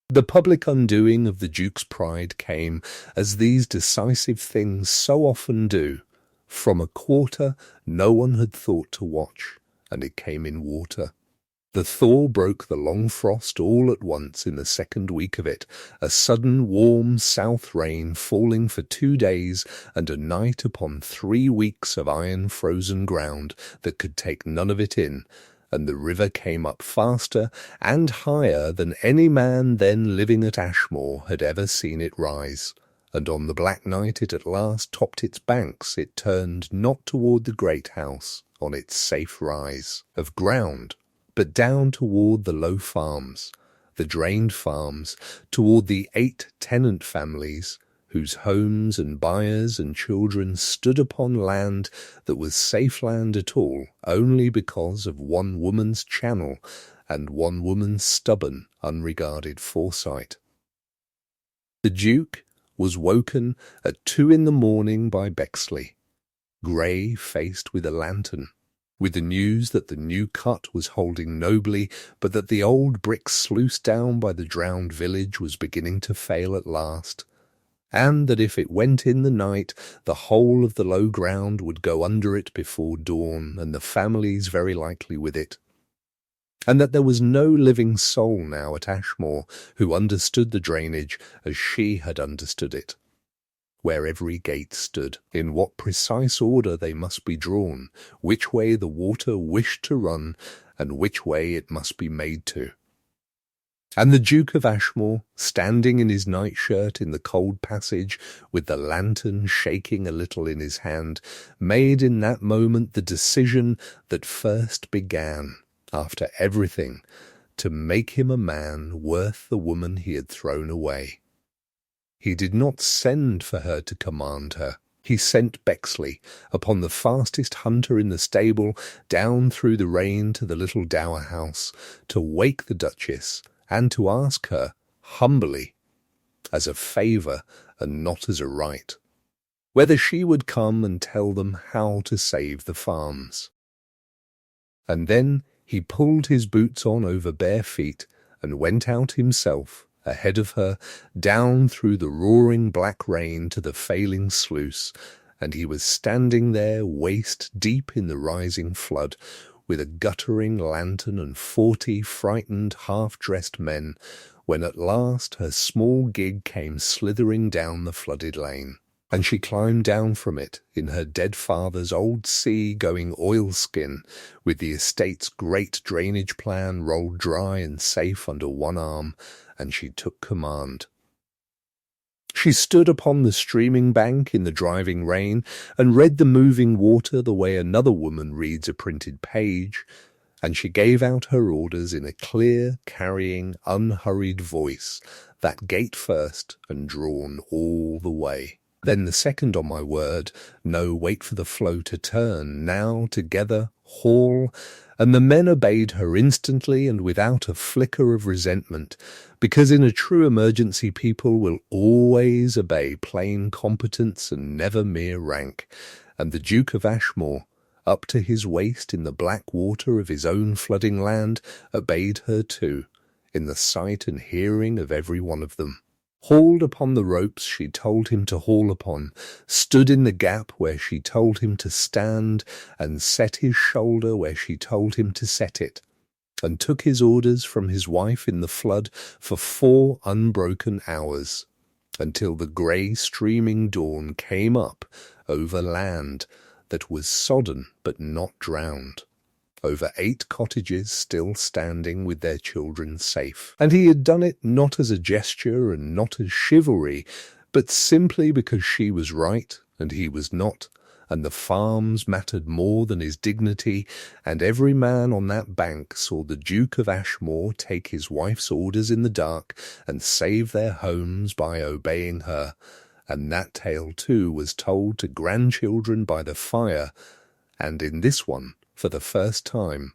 The public undoing of the Duke's pride came, as these decisive things so often do, from a quarter no one had thought to watch, and it came in water. The thaw broke the long frost all at once in the second week of it, a sudden warm south rain falling for 2 days and a night upon 3 weeks of iron-frozen ground that could take none of it in, and the river came up faster and higher than any man then living at Ashmore had ever seen it rise. And on the black night it at last topped its banks, it turned not toward the great house on its safe rise of ground, but down toward the low farms, the drained farms, toward the 8 tenant families, whose homes and buyers and children stood upon land that was safe land at all only because of one woman's channel and one woman's stubborn, unregarded foresight. The Duke was woken at 2 in the morning by Bexley, grey-faced with a lantern, with the news that the new cut was holding nobly, but that the old brick sluice down by the drowned village was beginning to fail at last, and that if it went in the night, the whole of the low ground would go under it before dawn, and the families very likely with it, and that there was no living soul now at Ashmore who understood the drainage as she had understood it, where every gate stood, in what precise order they must be drawn, which way the water wished to run, and which way it must be made to. And the Duke of Ashmore, standing in his nightshirt in the cold passage, with the lantern shaking a little in his hand, made in that moment the decision that first began, after everything, to make him a man worth the woman he had thrown away. He did not send for her to command her. He sent Bexley upon the fastest hunter in the stable down through the rain to the little dower house to wake the Duchess and to ask her, humbly, as a favour and not as a right, whether she would come and tell them how to save the farms. And then he pulled his boots on over bare feet and went out himself, ahead of her, down through the roaring black rain to the failing sluice, and he was standing there waist deep in the rising flood, with a guttering lantern and 40 frightened, half-dressed men, when at last her small gig came slithering down the flooded lane, and she climbed down from it in her dead father's old sea-going oilskin, with the estate's great drainage plan rolled dry and safe under one arm, and she took command. She stood upon the streaming bank in the driving rain and read the moving water the way another woman reads a printed page, and she gave out her orders in a clear, carrying, unhurried voice, that gate first and drawn all the way. Then the second on my word, no, wait for the flow to turn, now together, haul, and the men obeyed her instantly and without a flicker of resentment, because in a true emergency people will always obey plain competence and never mere rank, and the Duke of Ashmore, up to his waist in the black water of his own flooding land, obeyed her too, in the sight and hearing of every one of them. Hauled upon the ropes she told him to haul upon, stood in the gap where she told him to stand, and set his shoulder where she told him to set it, and took his orders from his wife in the flood for 4 unbroken hours, until the grey streaming dawn came up over land that was sodden but not drowned, over 8 cottages still standing with their children safe. And he had done it not as a gesture and not as chivalry, but simply because she was right and he was not, and the farms mattered more than his dignity, and every man on that bank saw the Duke of Ashmore take his wife's orders in the dark and save their homes by obeying her, and that tale too was told to grandchildren by the fire, and in this one, for the first time,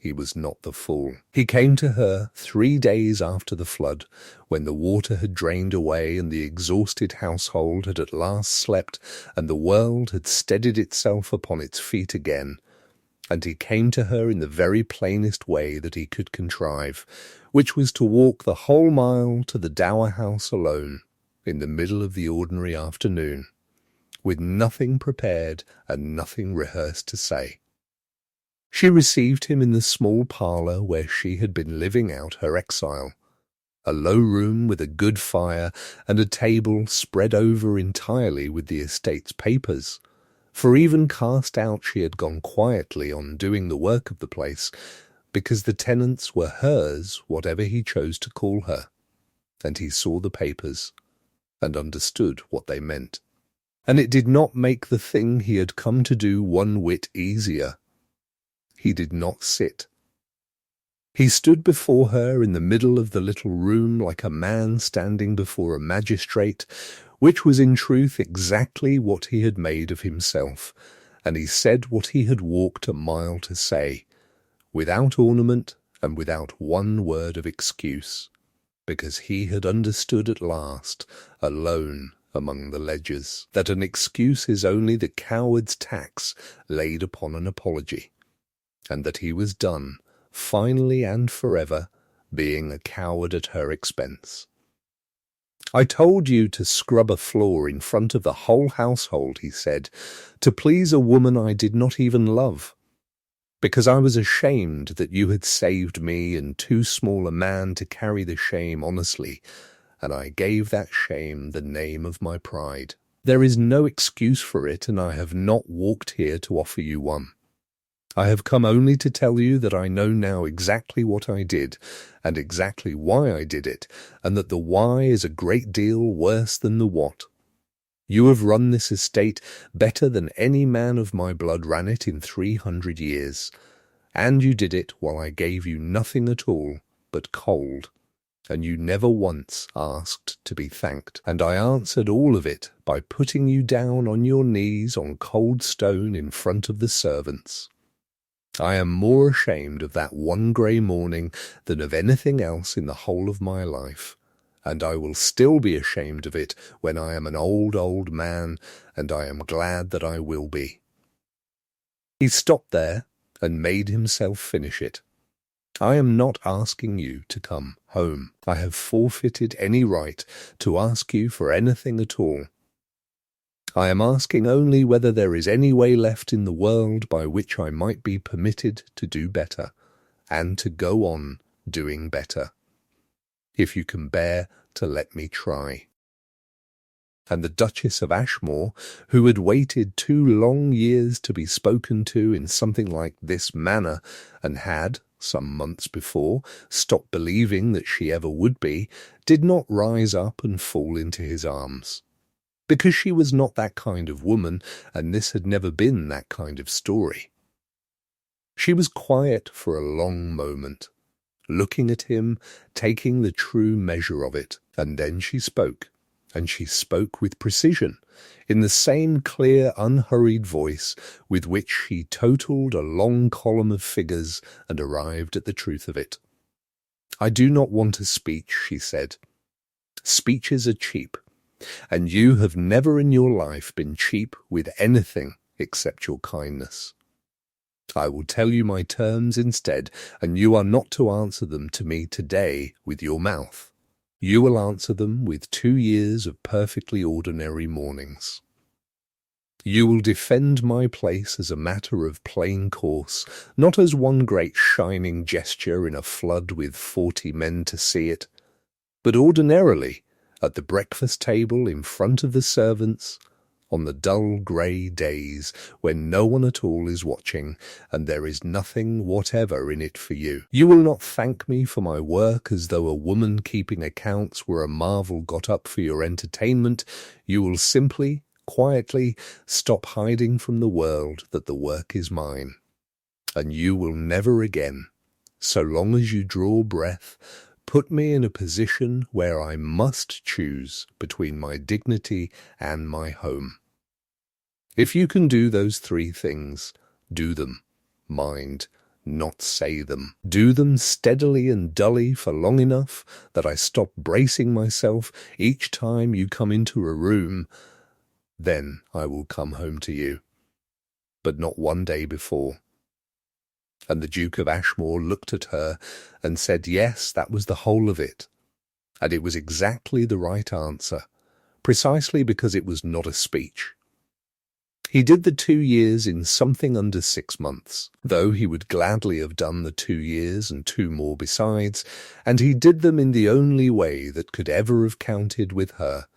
he was not the fool. He came to her 3 days after the flood, when the water had drained away and the exhausted household had at last slept and the world had steadied itself upon its feet again. And he came to her in the very plainest way that he could contrive, which was to walk the whole mile to the dower house alone, in the middle of the ordinary afternoon, with nothing prepared and nothing rehearsed to say. She received him in the small parlour where she had been living out her exile, a low room with a good fire and a table spread over entirely with the estate's papers, for even cast out she had gone quietly on doing the work of the place, because the tenants were hers whatever he chose to call her, and he saw the papers and understood what they meant. And it did not make the thing he had come to do one whit easier. He did not sit. He stood before her in the middle of the little room like a man standing before a magistrate, which was in truth exactly what he had made of himself, and he said what he had walked a mile to say, without ornament and without one word of excuse, because he had understood at last, alone among the ledgers, that an excuse is only the coward's tax laid upon an apology, and that he was done, finally and forever, being a coward at her expense. "I told you to scrub a floor in front of the whole household," he said, "to please a woman I did not even love, because I was ashamed that you had saved me and too small a man to carry the shame honestly, and I gave that shame the name of my pride. There is no excuse for it, and I have not walked here to offer you one. I have come only to tell you that I know now exactly what I did, and exactly why I did it, and that the why is a great deal worse than the what. You have run this estate better than any man of my blood ran it in 300 years, and you did it while I gave you nothing at all but cold, and you never once asked to be thanked, and I answered all of it by putting you down on your knees on cold stone in front of the servants. I am more ashamed of that one grey morning than of anything else in the whole of my life, and I will still be ashamed of it when I am an old man, and I am glad that I will be." He stopped there and made himself finish it. "I am not asking you to come home. I have forfeited any right to ask you for anything at all. I am asking only whether there is any way left in the world by which I might be permitted to do better, and to go on doing better, if you can bear to let me try." And the Duchess of Ashmore, who had waited 2 long years to be spoken to in something like this manner, and had, some months before, stopped believing that she ever would be, did not rise up and fall into his arms, because she was not that kind of woman, and this had never been that kind of story. She was quiet for a long moment, looking at him, taking the true measure of it, and then she spoke, and she spoke with precision, in the same clear, unhurried voice with which she totalled a long column of figures and arrived at the truth of it. "I do not want a speech," she said. "Speeches are cheap, and you have never in your life been cheap with anything except your kindness. I will tell you my terms instead, and you are not to answer them to me today with your mouth. You will answer them with 2 years of perfectly ordinary mornings. You will defend my place as a matter of plain course, not as one great shining gesture in a flood with 40 men to see it, but ordinarily, at the breakfast table in front of the servants, on the dull grey days when no one at all is watching, and there is nothing whatever in it for you. You will not thank me for my work as though a woman keeping accounts were a marvel got up for your entertainment. You will simply, quietly, stop hiding from the world that the work is mine, and you will never again, so long as you draw breath, put me in a position where I must choose between my dignity and my home. If you can do those 3 things, do them. Mind, not say them. Do them steadily and dully for long enough that I stop bracing myself each time you come into a room. Then I will come home to you, but not one day before." And the Duke of Ashmore looked at her and said yes, that was the whole of it. And it was exactly the right answer, precisely because it was not a speech. He did the 2 years in something under 6 months, though he would gladly have done the 2 years and 2 more besides, and he did them in the only way that could ever have counted with her,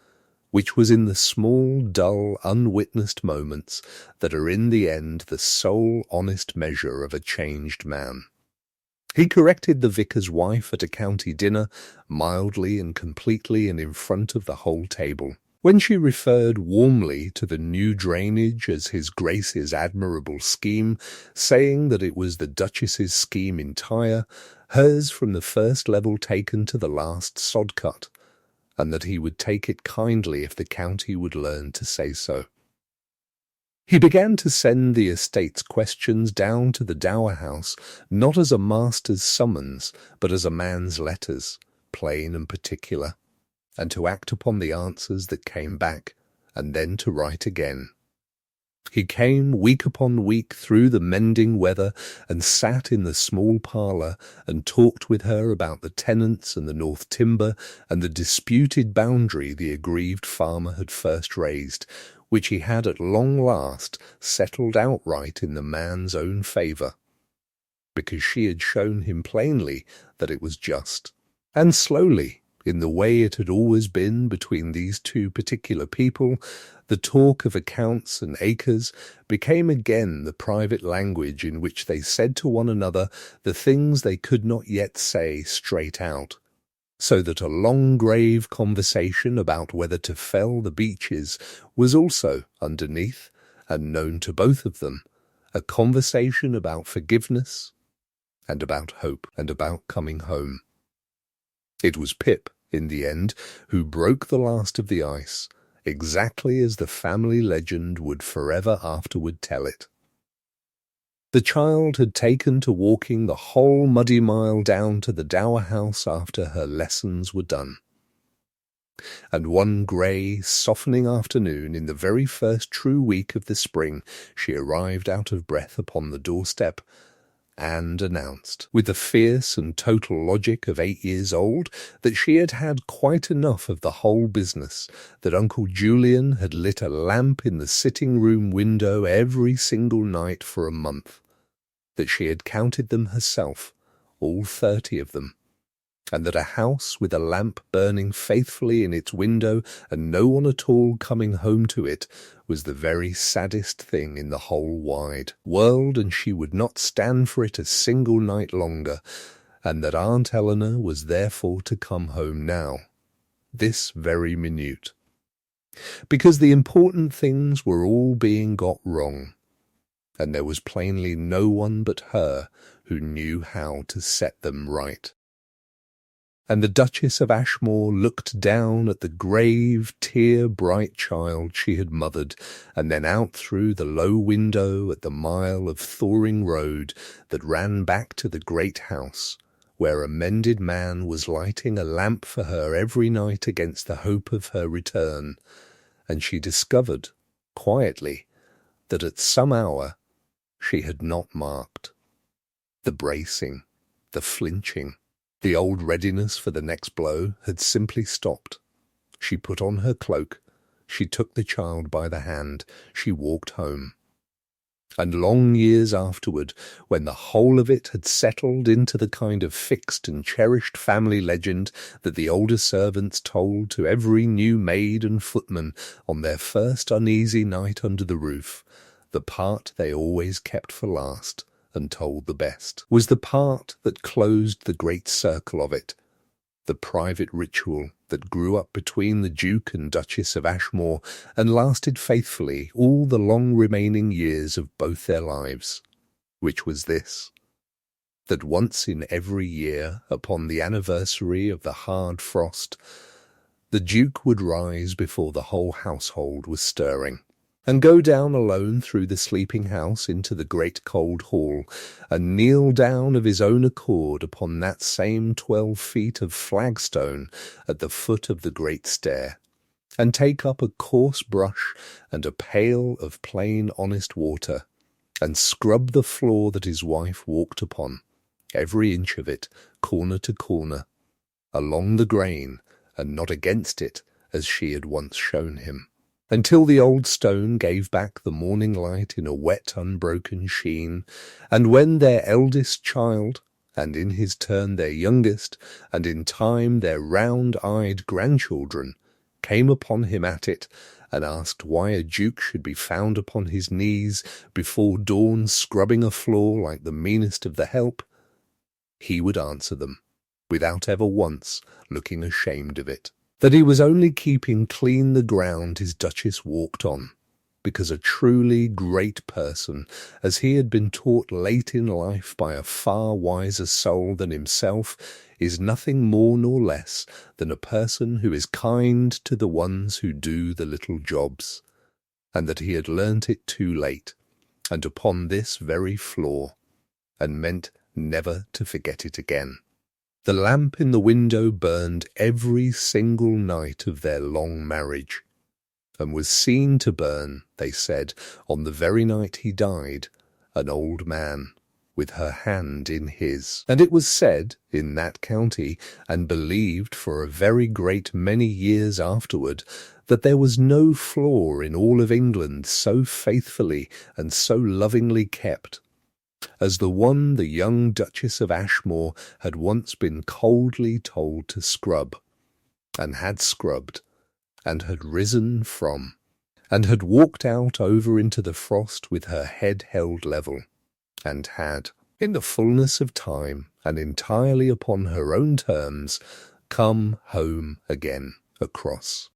which was in the small, dull, unwitnessed moments that are in the end the sole honest measure of a changed man. He corrected the vicar's wife at a county dinner, mildly and completely and in front of the whole table. When she referred warmly to the new drainage as his Grace's admirable scheme, saying that it was the Duchess's scheme entire, hers from the first level taken to the last sod cut, and that he would take it kindly if the county would learn to say so. He began to send the estate's questions down to the dower house, not as a master's summons, but as a man's letters, plain and particular, and to act upon the answers that came back, and then to write again. He came week upon week through the mending weather and sat in the small parlour and talked with her about the tenants and the north timber and the disputed boundary the aggrieved farmer had first raised, which he had at long last settled outright in the man's own favour, because she had shown him plainly that it was just. And slowly, in the way it had always been between these two particular people, the talk of accounts and acres became again the private language in which they said to one another the things they could not yet say straight out, so that a long grave conversation about whether to fell the beeches was also underneath, and known to both of them, a conversation about forgiveness and about hope and about coming home. It was Pip, in the end, who broke the last of the ice, exactly as the family legend would forever afterward tell it. The child had taken to walking the whole muddy mile down to the dower house after her lessons were done. And one grey, softening afternoon in the very first true week of the spring, she arrived out of breath upon the doorstep, and announced, with the fierce and total logic of 8 years old, that she had had quite enough of the whole business, that Uncle Julian had lit a lamp in the sitting-room window every single night for a month, that she had counted them herself, all 30 of them, and that a house with a lamp burning faithfully in its window and no one at all coming home to it was the very saddest thing in the whole wide world, and she would not stand for it a single night longer, and that Aunt Eleanor was therefore to come home now, this very minute, because the important things were all being got wrong, and there was plainly no one but her who knew how to set them right. And the Duchess of Ashmore looked down at the grave, tear-bright child she had mothered, and then out through the low window at the mile of thawing road that ran back to the great house, where a mended man was lighting a lamp for her every night against the hope of her return, and she discovered, quietly, that at some hour she had not marked. The bracing, the flinching, the old readiness for the next blow had simply stopped. She put on her cloak, she took the child by the hand, she walked home. And long years afterward, when the whole of it had settled into the kind of fixed and cherished family legend that the older servants told to every new maid and footman on their first uneasy night under the roof, the part they always kept for last, and told the best, was the part that closed the great circle of it, the private ritual that grew up between the Duke and Duchess of Ashmore and lasted faithfully all the long remaining years of both their lives, which was this, that once in every year, upon the anniversary of the hard frost, the Duke would rise before the whole household was stirring, and go down alone through the sleeping house into the great cold hall, and kneel down of his own accord upon that same 12 feet of flagstone at the foot of the great stair, and take up a coarse brush and a pail of plain honest water, and scrub the floor that his wife walked upon, every inch of it, corner to corner, along the grain, and not against it, as she had once shown him, until the old stone gave back the morning light in a wet, unbroken sheen, and when their eldest child, and in his turn their youngest, and in time their round-eyed grandchildren, came upon him at it, and asked why a duke should be found upon his knees before dawn scrubbing a floor like the meanest of the help, he would answer them, without ever once looking ashamed of it, that he was only keeping clean the ground his duchess walked on, because a truly great person, as he had been taught late in life by a far wiser soul than himself, is nothing more nor less than a person who is kind to the ones who do the little jobs, and that he had learnt it too late, and upon this very floor, and meant never to forget it again. The lamp in the window burned every single night of their long marriage, and was seen to burn, they said, on the very night he died, an old man, with her hand in his. And it was said in that county, and believed for a very great many years afterward, that there was no floor in all of England so faithfully and so lovingly kept as the one the young Duchess of Ashmore had once been coldly told to scrub, and had scrubbed, and had risen from, and had walked out over into the frost with her head held level, and had, in the fullness of time, and entirely upon her own terms, come home again across.